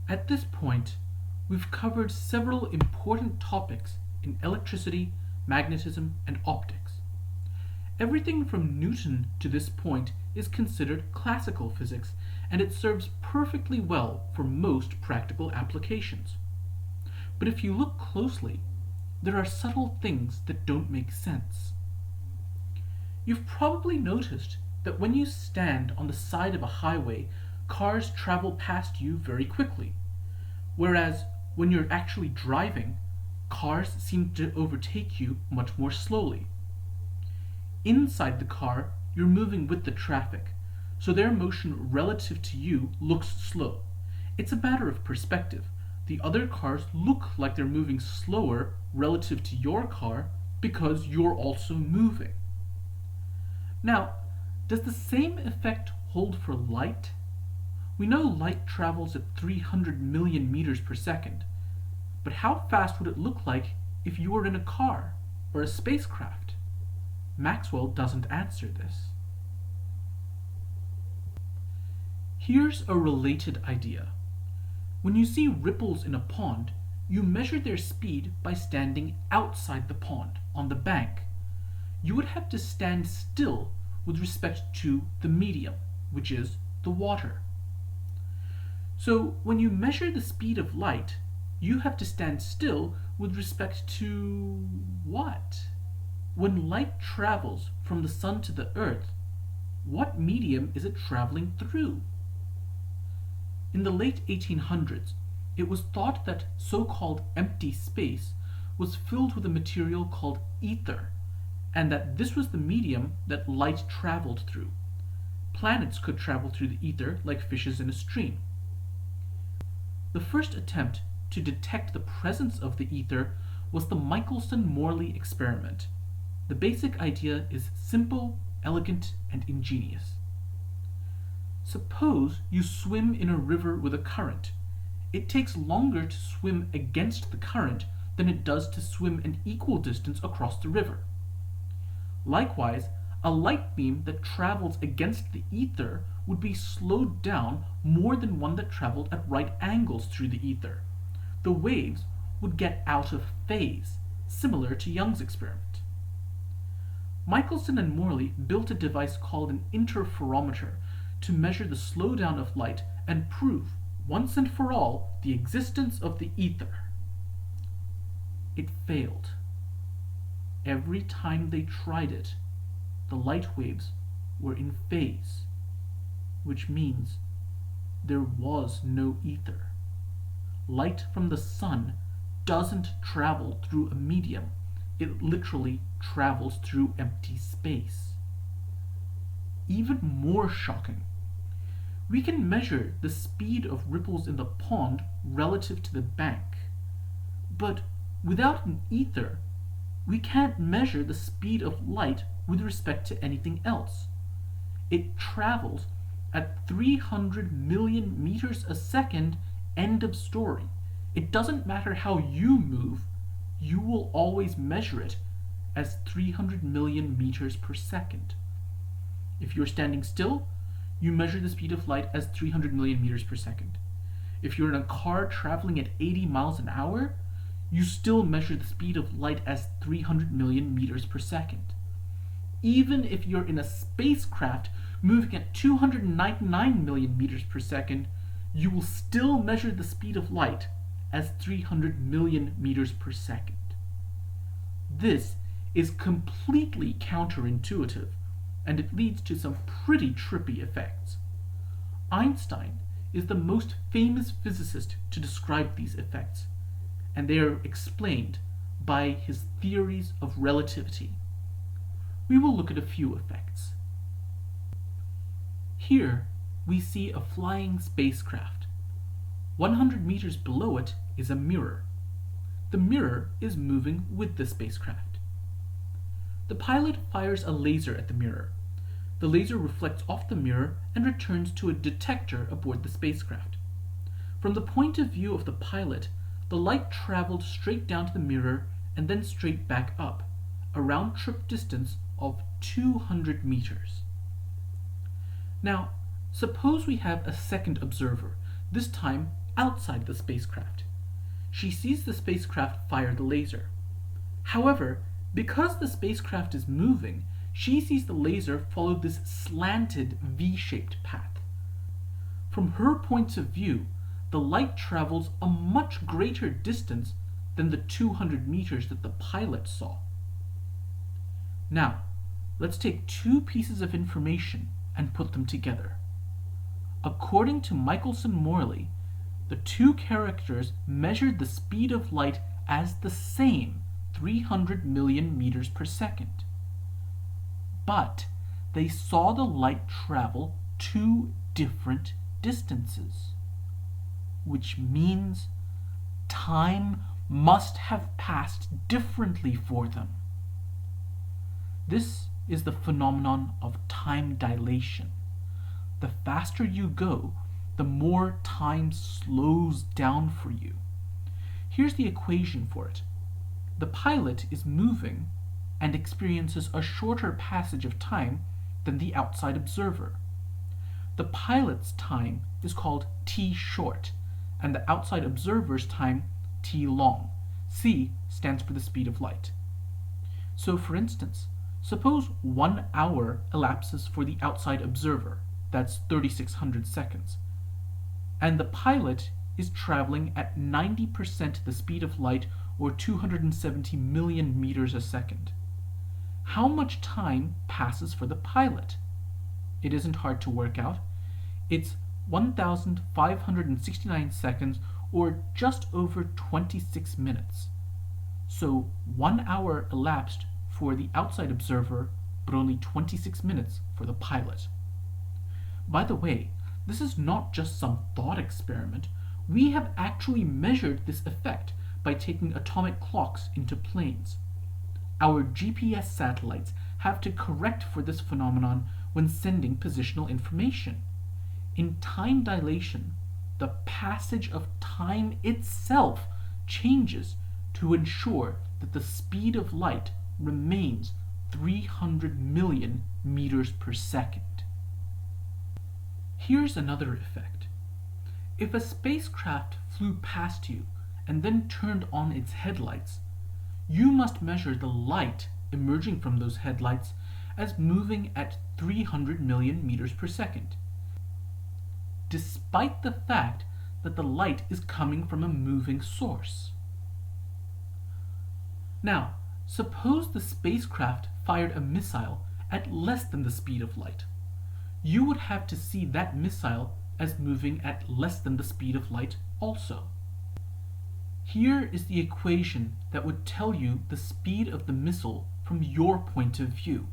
At this point, we've covered several important topics in electricity, magnetism, and optics. Everything from Newton to this point is considered classical physics, and it serves perfectly well for most practical applications. But if you look closely, there are subtle things that don't make sense. You've probably noticed that when you stand on the side of a highway, cars travel past you very quickly, whereas when you're actually driving, cars seem to overtake you much more slowly. Inside the car, you're moving with the traffic, so their motion relative to you looks slow. It's a matter of perspective. The other cars look like they're moving slower relative to your car because you're also moving. Now, does the same effect hold for light? We know light travels at 300 million meters per second, but how fast would it look like if you were in a car or a spacecraft? Maxwell doesn't answer this. Here's a related idea. When you see ripples in a pond, you measure their speed by standing outside the pond, on the bank. You would have to stand still with respect to the medium, which is the water. So when you measure the speed of light, you have to stand still with respect to what? When light travels from the sun to the earth, what medium is it traveling through? In the late 1800s, it was thought that so-called empty space was filled with a material called ether, and that this was the medium that light traveled through. Planets could travel through the ether like fishes in a stream. The first attempt to detect the presence of the ether was the Michelson-Morley experiment. The basic idea is simple, elegant, and ingenious. Suppose you swim in a river with a current. It takes longer to swim against the current than it does to swim an equal distance across the river. Likewise, a light beam that travels against the ether would be slowed down more than one that traveled at right angles through the ether. The waves would get out of phase, similar to Young's experiment. Michelson and Morley built a device called an interferometer to measure the slowdown of light and prove, once and for all, the existence of the ether. It failed. Every time they tried it, the light waves were in phase, which means there was no ether. Light from the sun doesn't travel through a medium. It literally travels through empty space. Even more shocking, we can measure the speed of ripples in the pond relative to the bank, but without an ether, we can't measure the speed of light with respect to anything else. It travels at 300 million meters a second, end of story. It doesn't matter how you move, you will always measure it as 300 million meters per second. If you're standing still, you measure the speed of light as 300 million meters per second. If you're in a car traveling at 80 miles an hour, you still measure the speed of light as 300 million meters per second. Even if you're in a spacecraft moving at 299 million meters per second, you will still measure the speed of light as 300 million meters per second. This is completely counterintuitive, and it leads to some pretty trippy effects. Einstein is the most famous physicist to describe these effects, and they are explained by his theories of relativity. We will look at a few effects. Here we see a flying spacecraft. 100 meters below it is a mirror. The mirror is moving with the spacecraft. The pilot fires a laser at the mirror. The laser reflects off the mirror and returns to a detector aboard the spacecraft. From the point of view of the pilot, the light traveled straight down to the mirror and then straight back up, a round-trip distance of 200 meters. Now, suppose we have a second observer. This time, outside the spacecraft. She sees the spacecraft fire the laser. However, because the spacecraft is moving, she sees the laser follow this slanted V-shaped path. From her point of view, the light travels a much greater distance than the 200 meters that the pilot saw. Now, let's take two pieces of information and put them together. According to Michelson-Morley, the two characters measured the speed of light as the same 300 million meters per second. But they saw the light travel two different distances, which means time must have passed differently for them. This is the phenomenon of time dilation. The faster you go, the more time slows down for you. Here's the equation for it. The pilot is moving and experiences a shorter passage of time than the outside observer. The pilot's time is called t short, and the outside observer's time t long. C stands for the speed of light. So for instance, suppose 1 hour elapses for the outside observer, that's 3,600 seconds, and the pilot is traveling at 90% the speed of light, or 270 million meters a second. How much time passes for the pilot? It isn't hard to work out. It's 1,569 seconds, or just over 26 minutes. So 1 hour elapsed for the outside observer, but only 26 minutes for the pilot. By the way, this is not just some thought experiment. We have actually measured this effect by taking atomic clocks into planes. Our GPS satellites have to correct for this phenomenon when sending positional information. In time dilation, the passage of time itself changes to ensure that the speed of light remains 300 million meters per second. Here's another effect. If a spacecraft flew past you and then turned on its headlights, you must measure the light emerging from those headlights as moving at 300 million meters per second, despite the fact that the light is coming from a moving source. Now, suppose the spacecraft fired a missile at less than the speed of light. You would have to see that missile as moving at less than the speed of light also. Here is the equation that would tell you the speed of the missile from your point of view.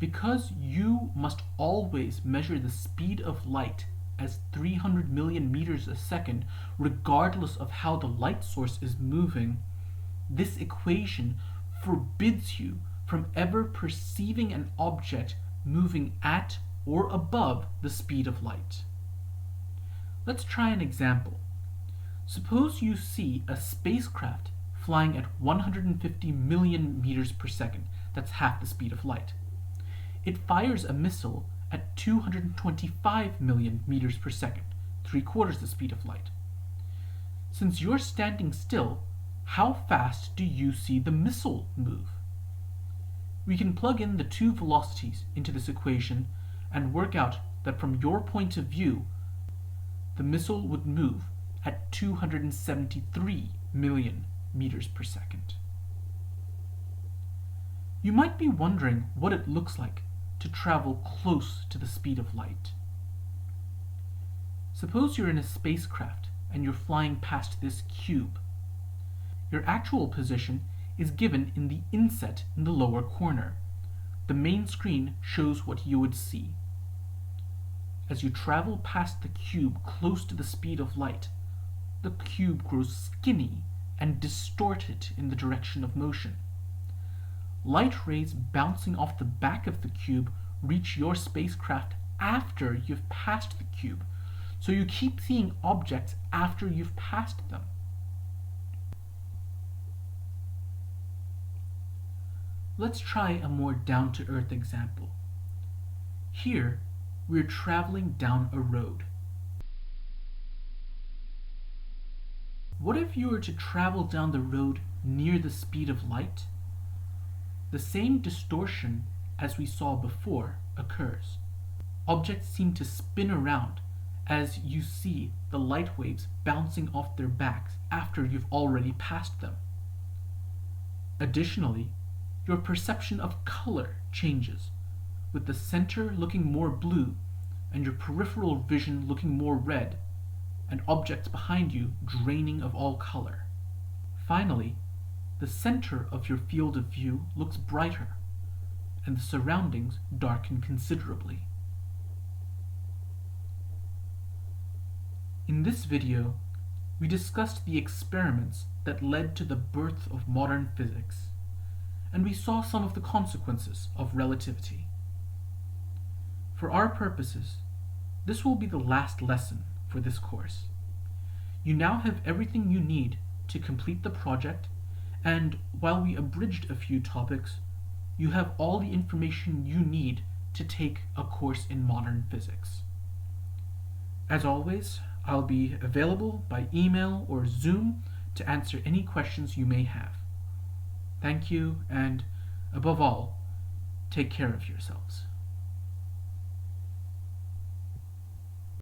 Because you must always measure the speed of light as 300 million meters a second, regardless of how the light source is moving, this equation forbids you from ever perceiving an object moving at or above the speed of light. Let's try an example. Suppose you see a spacecraft flying at 150 million meters per second, that's half the speed of light. It fires a missile at 225 million meters per second, 3/4 the speed of light. Since you're standing still, how fast do you see the missile move? We can plug in the two velocities into this equation and work out that from your point of view, the missile would move at 273 million meters per second. You might be wondering what it looks like to travel close to the speed of light. Suppose you're in a spacecraft and you're flying past this cube. Your actual position is given in the inset in the lower corner. The main screen shows what you would see. As you travel past the cube close to the speed of light, the cube grows skinny and distorted in the direction of motion. Light rays bouncing off the back of the cube reach your spacecraft after you've passed the cube, so you keep seeing objects after you've passed them. Let's try a more down-to-earth example. Here, we're traveling down a road. What if you were to travel down the road near the speed of light? The same distortion as we saw before occurs. Objects seem to spin around as you see the light waves bouncing off their backs after you've already passed them. Additionally, your perception of color changes, with the center looking more blue and your peripheral vision looking more red, and objects behind you draining of all color. Finally, the center of your field of view looks brighter, and the surroundings darken considerably. In this video, we discussed the experiments that led to the birth of modern physics, and we saw some of the consequences of relativity. For our purposes, this will be the last lesson for this course. You now have everything you need to complete the project, and while we abridged a few topics, you have all the information you need to take a course in modern physics. As always, I'll be available by email or Zoom to answer any questions you may have. Thank you, and above all, take care of yourselves.